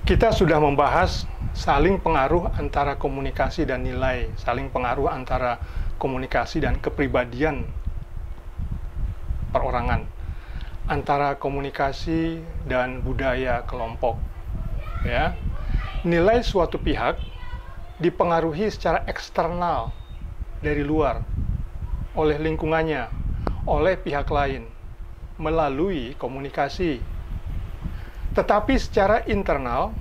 Kita sudah membahas saling pengaruh antara komunikasi dan nilai, saling pengaruh antara komunikasi dan kepribadian perorangan, antara komunikasi dan budaya kelompok. Ya, nilai suatu pihak dipengaruhi secara eksternal dari luar, oleh lingkungannya, oleh pihak lain, melalui komunikasi. Tetapi secara internal,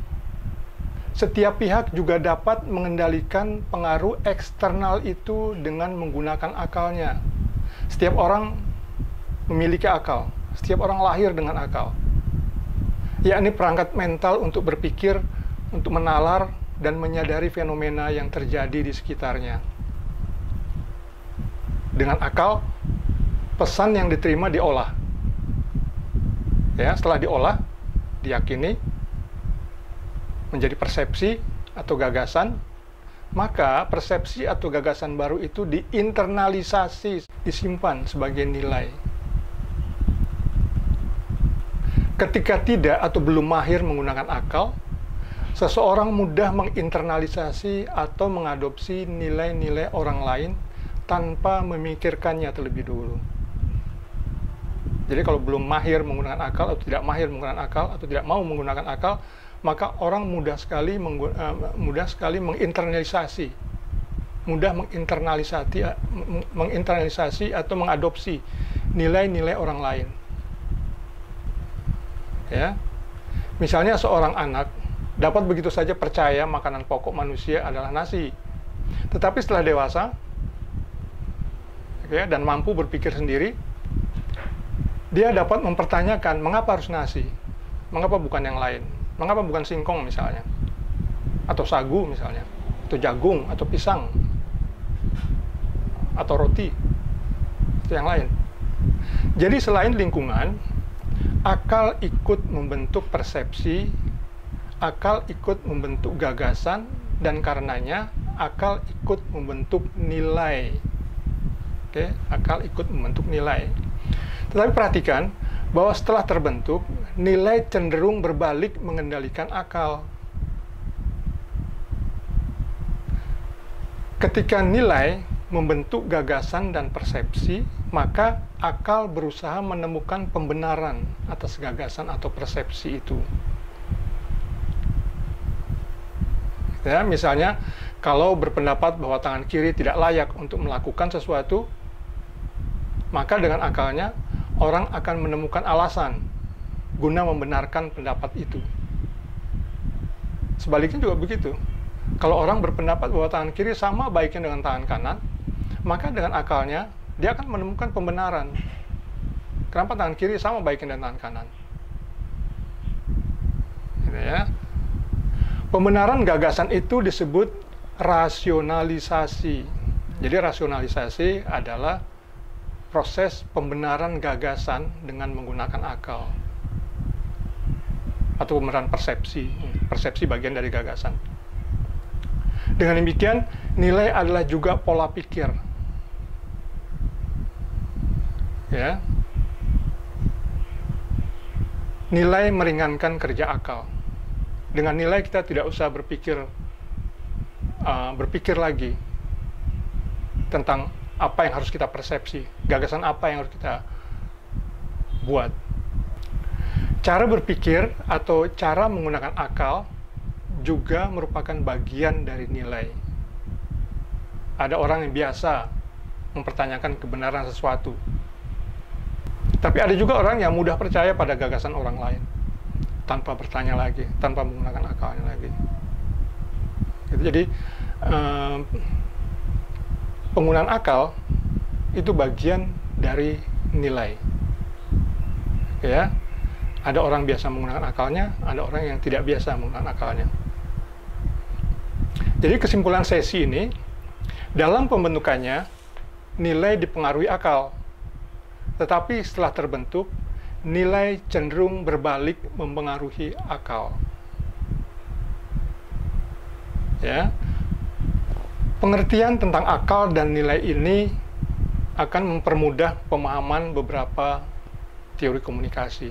setiap pihak juga dapat mengendalikan pengaruh eksternal itu dengan menggunakan akalnya. Setiap orang memiliki akal, setiap orang lahir dengan akal, yakni perangkat mental untuk berpikir, untuk menalar dan menyadari fenomena yang terjadi di sekitarnya. Dengan akal, pesan yang diterima diolah. Ya, setelah diolah, diyakini, menjadi persepsi atau gagasan, maka persepsi atau gagasan baru itu diinternalisasi, disimpan sebagai nilai. Ketika tidak atau belum mahir menggunakan akal, seseorang mudah menginternalisasi atau mengadopsi nilai-nilai orang lain tanpa memikirkannya terlebih dulu. Jadi kalau belum mahir menggunakan akal, atau tidak mahir menggunakan akal, atau tidak mau menggunakan akal, maka orang mudah sekali menginternalisasi, menginternalisasi atau mengadopsi nilai-nilai orang lain. Ya, misalnya seorang anak dapat begitu saja percaya makanan pokok manusia adalah nasi, tetapi setelah dewasa, ya, dan mampu berpikir sendiri, dia dapat mempertanyakan mengapa harus nasi, mengapa bukan yang lain, mengapa bukan singkong misalnya, atau sagu misalnya, atau jagung, atau pisang, atau roti, atau yang lain. Jadi selain lingkungan, akal ikut membentuk persepsi, akal ikut membentuk gagasan, dan karenanya akal ikut membentuk nilai. Oke, akal ikut membentuk nilai. Tetapi perhatikan bahwa setelah terbentuk, nilai cenderung berbalik mengendalikan akal. Ketika nilai membentuk gagasan dan persepsi, maka akal berusaha menemukan pembenaran atas gagasan atau persepsi itu. Ya, misalnya, kalau berpendapat bahwa tangan kiri tidak layak untuk melakukan sesuatu, maka dengan akalnya, orang akan menemukan alasan guna membenarkan pendapat itu. Sebaliknya juga begitu. Kalau orang berpendapat bahwa tangan kiri sama baiknya dengan tangan kanan, maka dengan akalnya dia akan menemukan pembenaran. Kenapa tangan kiri sama baiknya dengan tangan kanan? Gitu ya. Pembenaran gagasan itu disebut rasionalisasi. Jadi rasionalisasi adalah proses pembenaran gagasan dengan menggunakan akal, atau pembenaran persepsi. Persepsi bagian dari gagasan. Dengan demikian, nilai adalah juga pola pikir. Ya. Nilai meringankan kerja akal. Dengan nilai kita tidak usah berpikir lagi tentang apa yang harus kita persepsi, gagasan apa yang harus kita buat. Cara berpikir atau cara menggunakan akal juga merupakan bagian dari nilai. Ada orang yang biasa mempertanyakan kebenaran sesuatu, tapi ada juga orang yang mudah percaya pada gagasan orang lain, tanpa bertanya lagi, tanpa menggunakan akalnya lagi. Jadi, penggunaan akal itu bagian dari nilai. Ya, ada orang biasa menggunakan akalnya, ada orang yang tidak biasa menggunakan akalnya. Jadi kesimpulan sesi ini, dalam pembentukannya, nilai dipengaruhi akal. Tetapi setelah terbentuk, nilai cenderung berbalik mempengaruhi akal. Ya. Pengertian tentang akal dan nilai ini akan mempermudah pemahaman beberapa teori komunikasi.